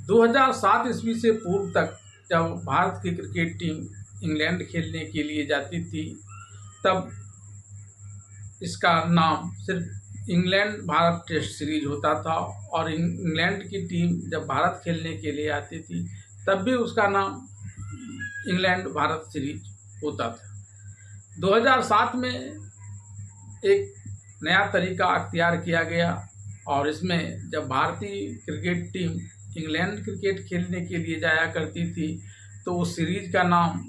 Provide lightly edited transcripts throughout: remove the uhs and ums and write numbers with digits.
2007 ईस्वी से पूर्व तक जब भारत की क्रिकेट टीम इंग्लैंड खेलने के लिए जाती थी, तब इसका नाम सिर्फ इंग्लैंड भारत टेस्ट सीरीज होता था, और इंग्लैंड की टीम जब भारत खेलने के लिए आती थी तब भी उसका नाम इंग्लैंड भारत सीरीज होता था। 2007 में एक नया तरीका अख्तियार किया गया, और इसमें जब भारतीय क्रिकेट टीम इंग्लैंड क्रिकेट खेलने के लिए जाया करती थी तो उस सीरीज का नाम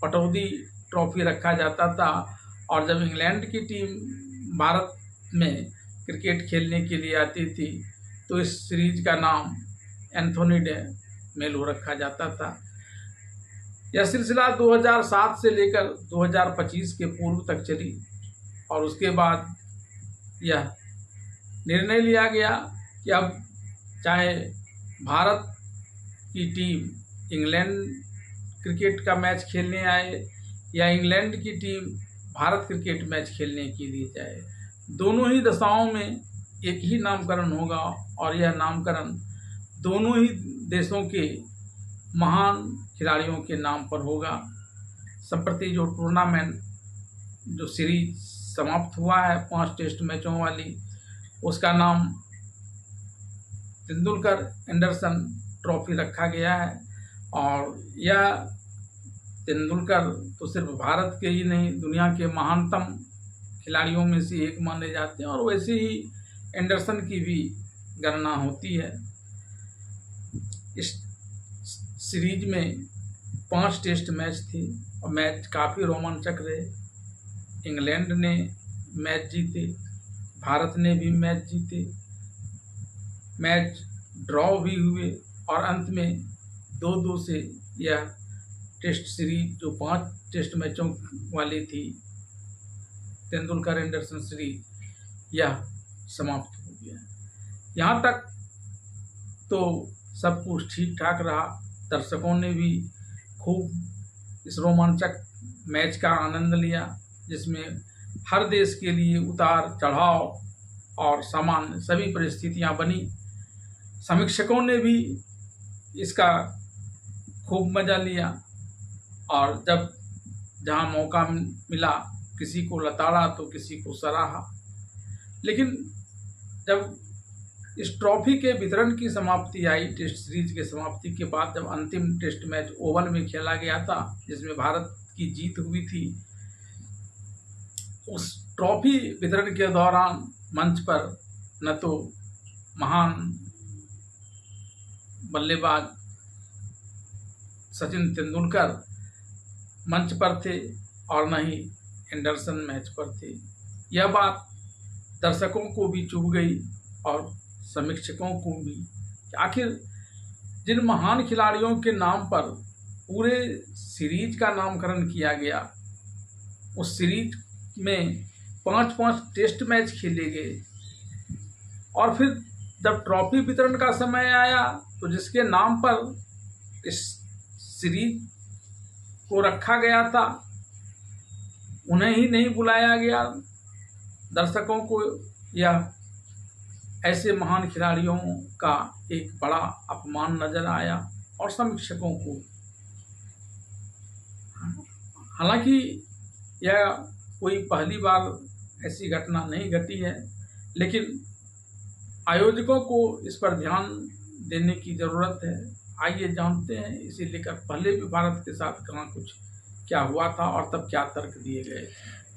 पटौदी ट्रॉफी रखा जाता था, और जब इंग्लैंड की टीम भारत में क्रिकेट खेलने के लिए आती थी तो इस सीरीज का नाम एंथोनी डे मेलो रखा जाता था। यह सिलसिला 2007 से लेकर 2025 के पूर्व तक चली, और उसके बाद यह निर्णय लिया गया कि अब चाहे भारत की टीम इंग्लैंड क्रिकेट का मैच खेलने आए या इंग्लैंड की टीम भारत क्रिकेट मैच खेलने के लिए जाए, दोनों ही दशाओं में एक ही नामकरण होगा, और यह नामकरण दोनों ही देशों के महान खिलाड़ियों के नाम पर होगा। संप्रति जो टूर्नामेंट जो सीरीज समाप्त हुआ है 5 टेस्ट मैचों वाली, उसका नाम तेंदुलकर एंडरसन ट्रॉफी रखा गया है, और यह तेंदुलकर तो सिर्फ भारत के ही नहीं दुनिया के महानतम खिलाड़ियों में से एक माने जाते हैं, और वैसे ही एंडरसन की भी गणना होती है। इस सीरीज में 5 टेस्ट मैच थी, और मैच काफ़ी रोमांचक रहे। इंग्लैंड ने मैच जीते, भारत ने भी मैच जीते, मैच ड्रॉ भी हुए, और अंत में 2-2 से यह टेस्ट सीरीज जो 5 टेस्ट मैचों वाली थी तेंदुलकर एंडरसन सीरीज, यह समाप्त हो गया। यहाँ तक तो सब कुछ ठीक ठाक रहा। दर्शकों ने भी खूब इस रोमांचक मैच का आनंद लिया, जिसमें हर देश के लिए उतार चढ़ाव और सामान्य सभी परिस्थितियां बनी। समीक्षकों ने भी इसका खूब मज़ा लिया, और जब जहां मौका मिला किसी को लताड़ा तो किसी को सराहा। लेकिन जब इस ट्रॉफी के वितरण की समाप्ति आई, टेस्ट सीरीज के समाप्ति के बाद जब अंतिम टेस्ट मैच ओवल में खेला गया था जिसमें भारत की जीत हुई थी, उस ट्रॉफी वितरण के दौरान मंच पर न तो महान बल्लेबाज सचिन तेंदुलकर मंच पर थे और न ही एंडरसन मैच पर थे। यह बात दर्शकों को भी चुभ गई और समीक्षकों को भी। आखिर जिन महान खिलाड़ियों के नाम पर पूरे सीरीज का नामकरण किया गया, उस सीरीज में 5-5 टेस्ट मैच खेले गए, और फिर जब ट्रॉफी वितरण का समय आया तो जिसके नाम पर इस सीरीज को रखा गया था उन्हें ही नहीं बुलाया गया। दर्शकों को यह ऐसे महान खिलाड़ियों का एक बड़ा अपमान नजर आया, और समीक्षकों को। हालांकि यह कोई पहली बार ऐसी घटना नहीं घटी है, लेकिन आयोजकों को इस पर ध्यान देने की ज़रूरत है। आइए जानते हैं इसे लेकर पहले भी भारत के साथ कहाँ कुछ क्या हुआ था और तब क्या तर्क दिए गए।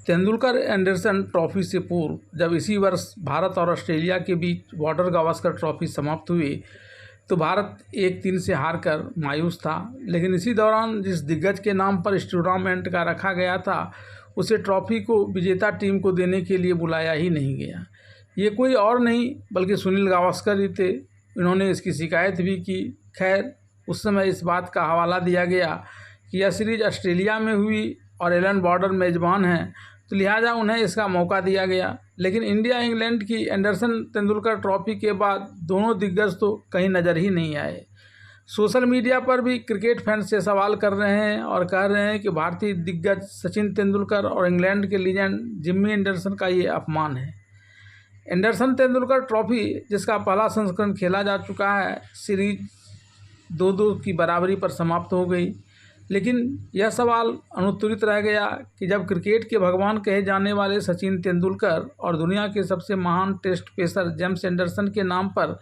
तेंदुलकर एंडरसन ट्रॉफी से पूर्व जब इसी वर्ष भारत और ऑस्ट्रेलिया के बीच बॉर्डर गावस्कर ट्रॉफी समाप्त हुई तो भारत 1-3 से हारकर मायूस था। लेकिन इसी दौरान जिस दिग्गज के नाम पर इस टूर्नामेंट का रखा गया था, उसे ट्रॉफी को विजेता टीम को देने के लिए बुलाया ही नहीं गया। ये कोई और नहीं बल्कि सुनील गावस्कर ही थे। इन्होंने इसकी शिकायत भी की। खैर, उस समय इस बात का हवाला दिया गया कि यह सीरीज ऑस्ट्रेलिया में हुई और एलन बॉर्डर मेज़बान हैं, तो लिहाजा उन्हें इसका मौका दिया गया। लेकिन इंडिया इंग्लैंड की एंडरसन तेंदुलकर ट्रॉफी के बाद दोनों दिग्गज तो कहीं नज़र ही नहीं आए। सोशल मीडिया पर भी क्रिकेट फैंस से सवाल कर रहे हैं और कह रहे हैं कि भारतीय दिग्गज सचिन तेंदुलकर और इंग्लैंड के लीजेंड जिम्मी एंडरसन का ये अपमान है। एंडरसन तेंदुलकर ट्रॉफी जिसका पहला संस्करण खेला जा चुका है, सीरीज 2-2 की बराबरी पर समाप्त हो गई। लेकिन यह सवाल अनुत्तरित रह गया कि जब क्रिकेट के भगवान कहे जाने वाले सचिन तेंदुलकर और दुनिया के सबसे महान टेस्ट पेसर जेम्स एंडरसन के नाम पर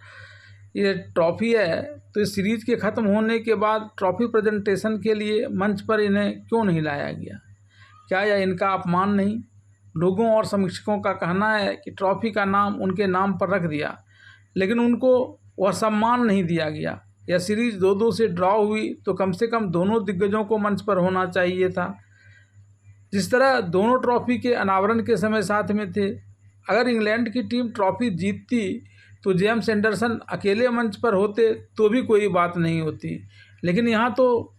ये ट्रॉफी है, तो इस सीरीज के ख़त्म होने के बाद ट्रॉफी प्रेजेंटेशन के लिए मंच पर इन्हें क्यों नहीं लाया गया? क्या यह इनका अपमान नहीं? लोगों और समीक्षकों का कहना है कि ट्रॉफी का नाम उनके नाम पर रख दिया, लेकिन उनको वह सम्मान नहीं दिया गया। यह सीरीज 2-2 से ड्रॉ हुई तो कम से कम दोनों दिग्गजों को मंच पर होना चाहिए था। जिस तरह दोनों ट्रॉफी के अनावरण के समय साथ में थे। अगर इंग्लैंड की टीम ट्रॉफी जीतती तो जेम्स एंडरसन अकेले मंच पर होते तो भी कोई बात नहीं होती, लेकिन यहाँ तो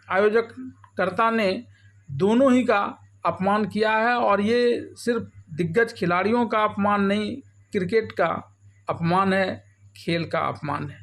आयोजककर्ता ने दोनों ही का अपमान किया है, और ये सिर्फ दिग्गज खिलाड़ियों का अपमान नहीं, क्रिकेट का अपमान है, खेल का अपमान है।